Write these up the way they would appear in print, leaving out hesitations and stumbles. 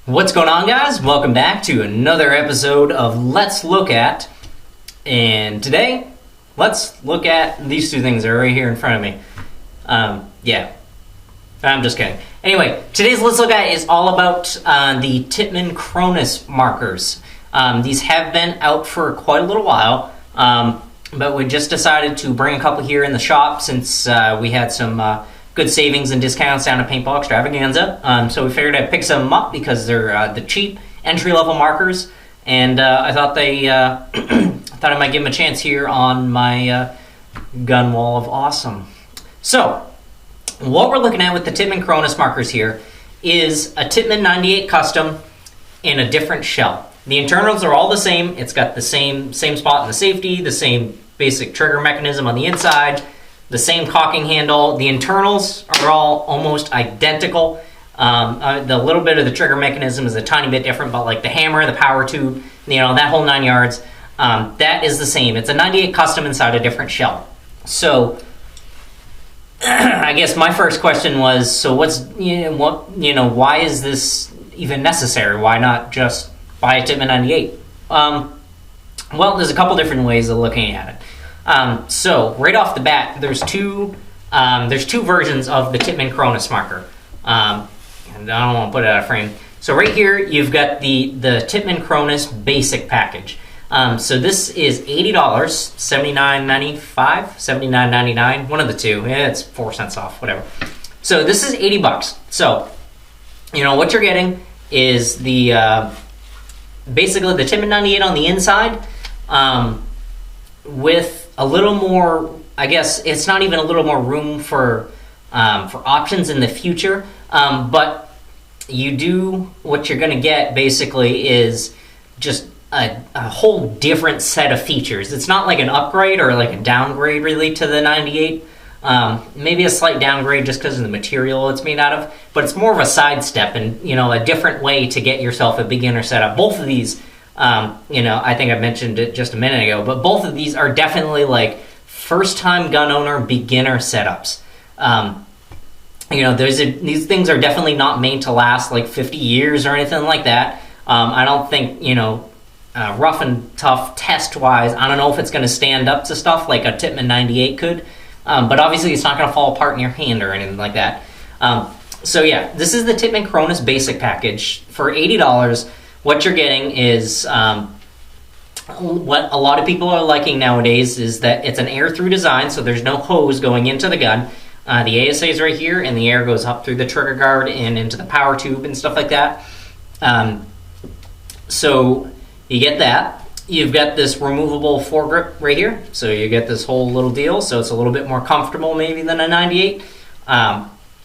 What's going on, guys? Welcome back to another episode of Let's Look At. And today, let's look at these two things that are right here in front of me. Yeah, I'm just kidding. Anyway, today's Let's Look At is all about the Tippmann Cronus markers. These have been out for quite a little while, but we just decided to bring a couple here in the shop since we had some good savings and discounts down at Paintball Extravaganza. So we figured I'd pick some up because they're the cheap entry-level markers, and I thought I might give them a chance here on my gun wall of awesome. So what we're looking at with the Tippmann Cronus markers here is a Tippmann 98 custom in a different shell. The internals are all the same. It's got the same spot in the safety, the same basic trigger mechanism on the inside, the same cocking handle. The internals are all almost identical. The little bit of the trigger mechanism is a tiny bit different, but like the hammer, the power tube, that whole 9 yards, that is the same. It's a 98 custom inside a different shell. So I guess my first question was, so why is this even necessary? Why not just buy a Tippmann 98? Well, there's a couple different ways of looking at it. So right off the bat, there's two versions of the Tippmann Cronus marker. And I don't want to put it out of frame. So right here, you've got the Tippmann Cronus basic package. So this is $80, $79.95, $79.99, one of the two. Yeah, it's 4 cents off, whatever. So this is $80. So, what you're getting is the basically the Tippmann 98 on the inside, with a little more, I guess it's not even a little more room for options in the future, but what you're going to get basically is just a whole different set of features. It's not like an upgrade or like a downgrade really to the 98. Maybe a slight downgrade just because of the material it's made out of, but it's more of a sidestep and a different way to get yourself a beginner setup. Both of these, I think I mentioned it just a minute ago, but both of these are definitely like first-time gun owner beginner setups. These things are definitely not made to last like 50 years or anything like that. I don't think, rough and tough test-wise, I don't know if it's going to stand up to stuff like a Tippmann 98 could, but obviously it's not going to fall apart in your hand or anything like that. So yeah, this is the Tippmann Cronus basic package. For $80, what you're getting is what a lot of people are liking nowadays is that it's an air-through design, so there's no hose going into the gun. The ASA is right here, and the air goes up through the trigger guard and into the power tube and stuff like that. So you get that. You've got this removable foregrip right here, so you get this whole little deal, so it's a little bit more comfortable maybe than a 98.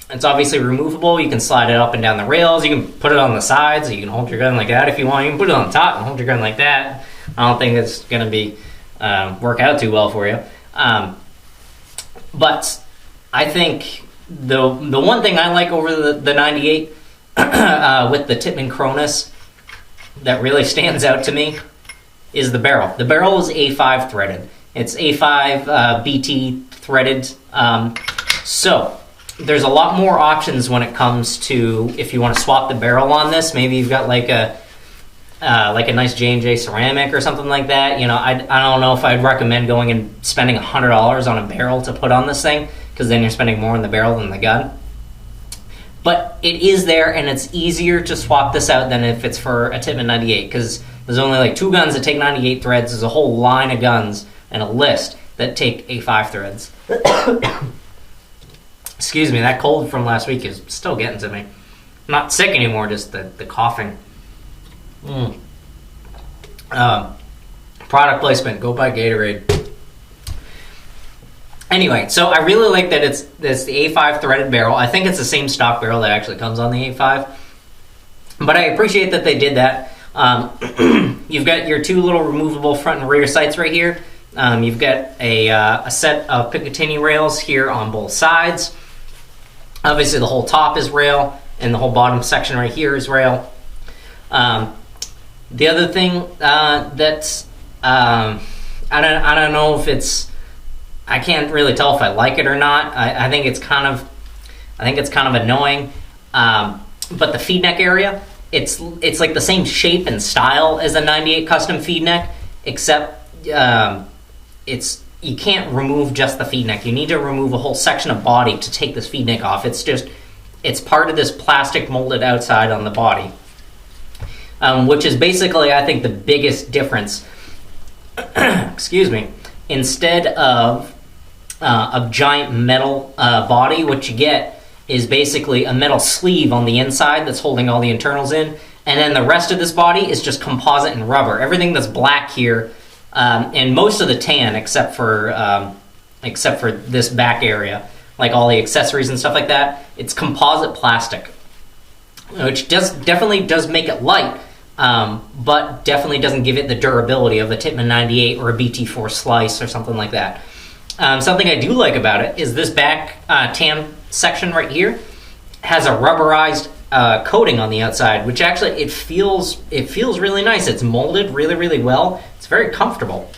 It's obviously removable. You can slide it up and down the rails. You can put it on the sides. You can hold your gun like that if you want. You can put it on top and hold your gun like that. I don't think it's going to be work out too well for you. But I think the one thing I like over the 98 with the Tippmann Cronus that really stands out to me is the barrel. The barrel is A5 threaded. It's A5 BT threaded. So there's a lot more options when it comes to if you want to swap the barrel on this. Maybe you've got like a nice J&J ceramic or something like that. I don't know if I'd recommend going and spending $100 on a barrel to put on this thing, because then you're spending more on the barrel than the gun. But it is there, and it's easier to swap this out than if it's for a Tippmann 98, because there's only like 2 guns that take 98 threads. There's a whole line of guns and a list that take A5 threads. Excuse me, that cold from last week is still getting to me. I'm not sick anymore, just the coughing. Product placement, go buy Gatorade. Anyway, so I really like that it's the A5 threaded barrel. I think it's the same stock barrel that actually comes on the A5. But I appreciate that they did that. You've got your 2 little removable front and rear sights right here. You've got a set of Picatinny rails here on both sides. Obviously the whole top is rail, and the whole bottom section right here is rail. The other thing that's I don't know if it's, I can't really tell if I like it or not. I think it's kind of annoying. But the feed neck area it's like the same shape and style as a 98 custom feed neck, except you can't remove just the feed neck. You need to remove a whole section of body to take this feed neck off. It's part of this plastic molded outside on the body, which is basically, I think, the biggest difference. Excuse me. Instead of a giant metal body, what you get is basically a metal sleeve on the inside that's holding all the internals in, and then the rest of this body is just composite and rubber. Everything that's black here, and most of the tan, except for this back area, like all the accessories and stuff like that, it's composite plastic, which definitely does make it light, but definitely doesn't give it the durability of a Tippmann 98 or a BT4 Slice or something like that. Something I do like about it is this back tan section right here has a rubberized coating on the outside, which actually it feels really nice. It's molded really, really well. It's very comfortable.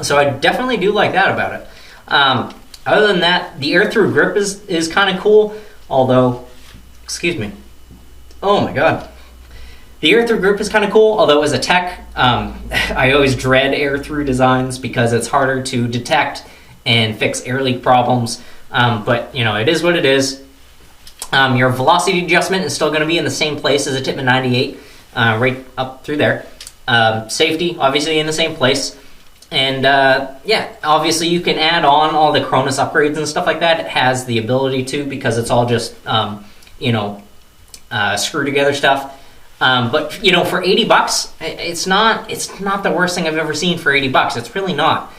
So I definitely do like that about it. Other than that, the air-through grip is kind of cool, although, excuse me, oh my god. The air-through grip is kind of cool, although as a tech, I always dread air-through designs because it's harder to detect and fix air leak problems, but it is what it is. Your velocity adjustment is still going to be in the same place as a Tippmann 98, right up through there. Safety, obviously, in the same place. And obviously you can add on all the Cronus upgrades and stuff like that. It has the ability to, because it's all just, screw together stuff. But for $80, it's not the worst thing I've ever seen for $80. It's really not.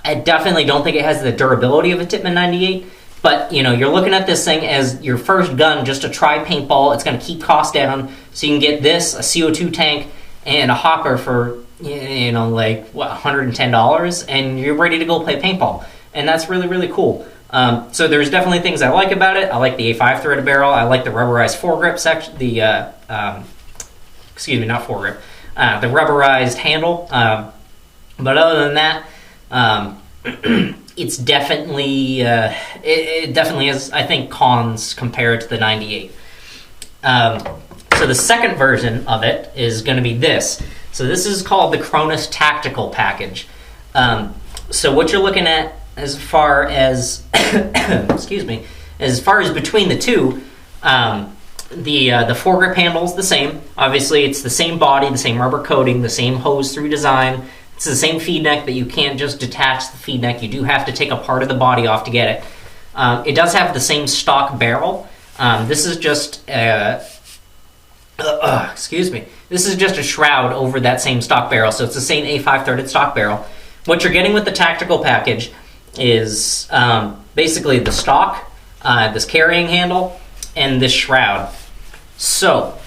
I definitely don't think it has the durability of a Tippmann 98. But you're looking at this thing as your first gun just to try paintball. It's going to keep costs down, so you can get this, a CO2 tank, and a hopper for $110, and you're ready to go play paintball. And that's really, really cool. So there's definitely things I like about it. I like the A5 threaded barrel. I like the rubberized foregrip section. The not foregrip. The rubberized handle. But other than that, it's definitely it definitely has, I think, cons compared to the 98. So the second version of it is going to be this. So this is called the Cronus Tactical Package. So what you're looking at as far as as far as between the two, the foregrip handle's the same. Obviously, it's the same body, the same rubber coating, the same hose-through design. It's the same feed neck, but you can't just detach the feed neck. You do have to take a part of the body off to get it. It does have the same stock barrel. This is just This is just a shroud over that same stock barrel, so it's the same A5 threaded stock barrel. What you're getting with the tactical package is basically the stock, this carrying handle, and this shroud. So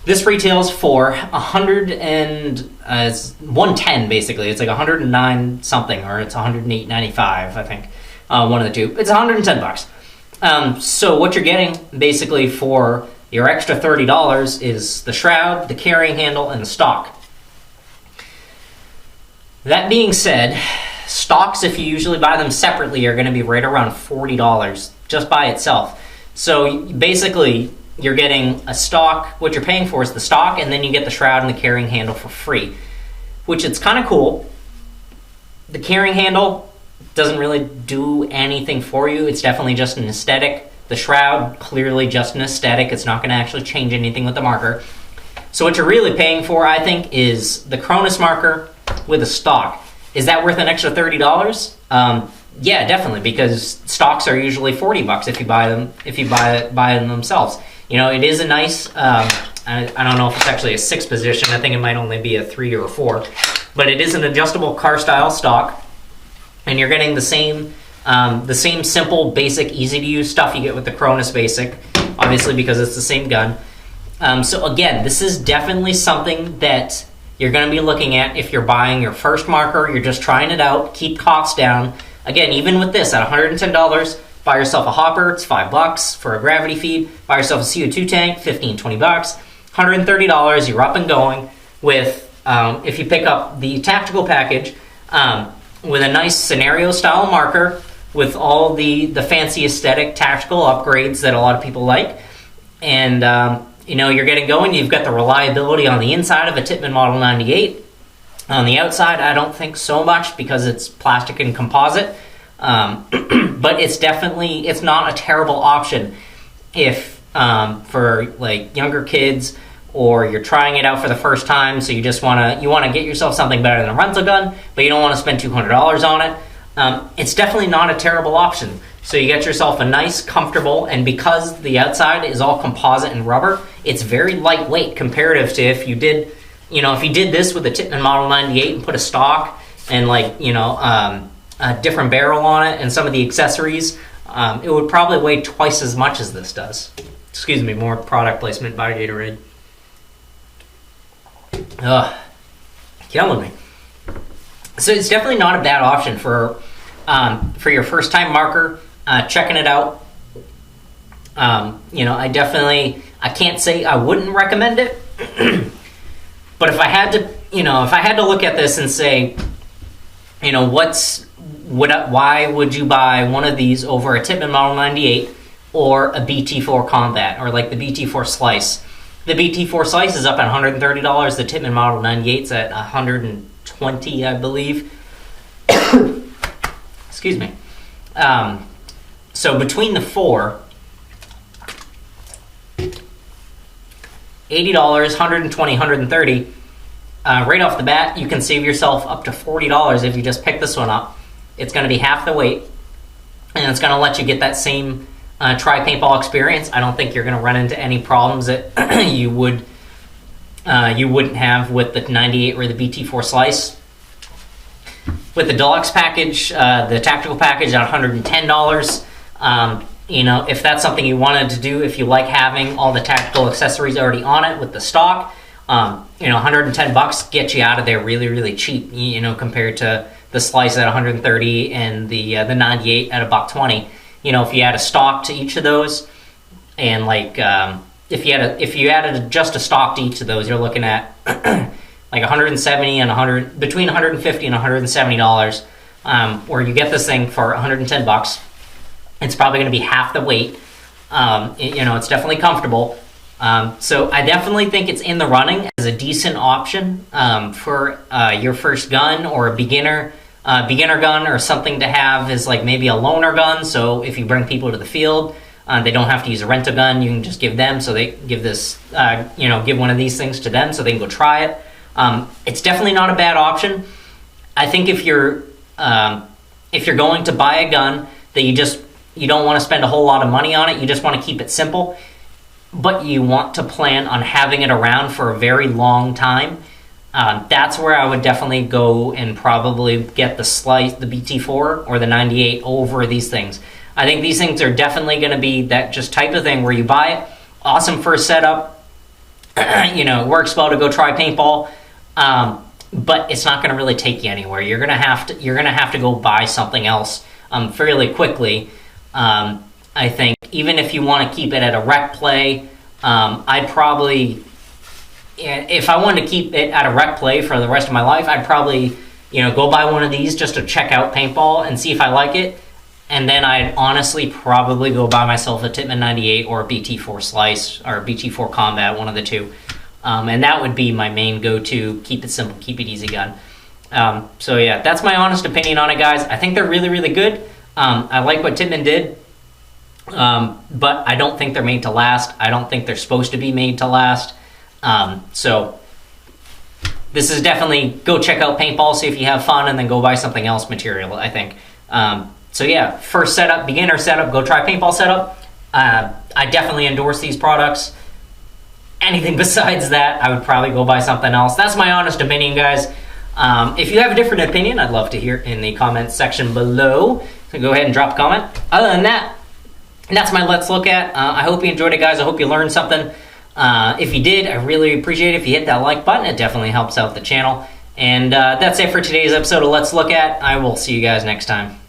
this retails for $110 basically. It's like 109 something, or it's 108.95, I think. One of the two. It's $110. So what you're getting basically for your extra $30 is the shroud, the carrying handle, and the stock. That being said, stocks, if you usually buy them separately, are going to be right around $40 just by itself. So basically, you're getting a stock. What you're paying for is the stock, and then you get the shroud and the carrying handle for free, which it's kind of cool. The carrying handle doesn't really do anything for you. It's definitely just an aesthetic. The shroud, clearly just an aesthetic. It's not going to actually change anything with the marker. So what you're really paying for, I think, is the Cronus marker with a stock. Is that worth an extra $30? Yeah, definitely, because stocks are usually $40 if you buy them. If you buy them themselves, it is a nice. I don't know if it's actually a 6 position. I think it might only be a 3 or a 4, but it is an adjustable car style stock, and you're getting the same simple, basic, easy to use stuff you get with the Cronus Basic, obviously because it's the same gun. So again, this is definitely something that you're going to be looking at if you're buying your first marker. You're just trying it out, keep costs down. Again, even with this at $110, buy yourself a hopper, it's $5 for a gravity feed. Buy yourself a CO2 tank, $15, $20. $130, you're up and going with, if you pick up the tactical package, with a nice scenario style marker, with all the fancy aesthetic tactical upgrades that a lot of people like, and you're getting going. You've got the reliability on the inside of a Tippmann Model 98. On the outside, I don't think so much because it's plastic and composite, but it's not a terrible option if for like younger kids, or you're trying it out for the first time, so you want to get yourself something better than a rental gun, but you don't want to spend $200 on it. It's definitely not a terrible option. So you get yourself a nice, comfortable, and because the outside is all composite and rubber, it's very lightweight comparative to if you did this with a Tippmann Model 98 and put a stock and a different barrel on it and some of the accessories, it would probably weigh twice as much as this does. Excuse me, more product placement by Gatorade. Ugh, killing me. So it's definitely not a bad option for your first time marker, checking it out. I can't say I wouldn't recommend it, but if I had to look at this and say, why would you buy one of these over a Tippmann Model 98 or a BT4 Combat, or like the BT4 Slice? The BT4 Slice is up at $130. The Tippmann Model 98's at $120, I believe. Excuse me. So between the four, $80, $120, $130. Right off the bat, you can save yourself up to $40 if you just pick this one up. It's going to be half the weight, and it's going to let you get that same try paintball experience. I don't think you're going to run into any problems that you wouldn't have with the 98 or the BT4 Slice. With the deluxe package, the tactical package at $110. If that's something you wanted to do, if you like having all the tactical accessories already on it with the stock, $110 gets you out of there really, really cheap. Compared to the Slice at $130 and the 98 at $120. If you add a stock to each of those, and if you added just a stock to each of those, you're looking at like $170 and between $150 and $170. Where you get this thing for $110. It's probably going to be half the weight. It's definitely comfortable. So I definitely think it's in the running as a decent option for your first gun, or a beginner gun, or something to have as like maybe a loaner gun. So if you bring people to the field, they don't have to use a rental gun. You can just give them, so they give give one of these things to them so they can go try it. It's definitely not a bad option. I think if you're going to buy a gun that you don't want to spend a whole lot of money on it, you just want to keep it simple, but you want to plan on having it around for a very long time, that's where I would definitely go and probably get the Slice, the BT4 or the 98 over these things. I think these things are definitely going to be that just type of thing where you buy it, awesome first setup, it works well to go try paintball, but it's not going to really take you anywhere. You're going to have to go buy something else fairly quickly. I think even if you want to keep it at a rec play, I'd probably, if I wanted to keep it at a rec play for the rest of my life, I'd probably, go buy one of these just to check out paintball and see if I like it. And then I'd honestly probably go buy myself a Tippmann 98 or a BT4 Slice or a BT4 Combat, one of the two. And that would be my main go-to, keep it simple, keep it easy gun. So yeah, that's my honest opinion on it, guys. I think they're really, really good. I like what Tippmann did, but I don't think they're made to last. I don't think they're supposed to be made to last. So this is definitely, go check out paintball, see if you have fun, and then go buy something else material, I think. So yeah, first setup, beginner setup, go try paintball setup. I definitely endorse these products. Anything besides that, I would probably go buy something else. That's my honest opinion, guys. If you have a different opinion, I'd love to hear it in the comments section below. So go ahead and drop a comment. Other than that, that's my Let's Look At. I hope you enjoyed it, guys. I hope you learned something. If you did, I really appreciate it if you hit that like button. It definitely helps out the channel. And that's it for today's episode of Let's Look At. I will see you guys next time.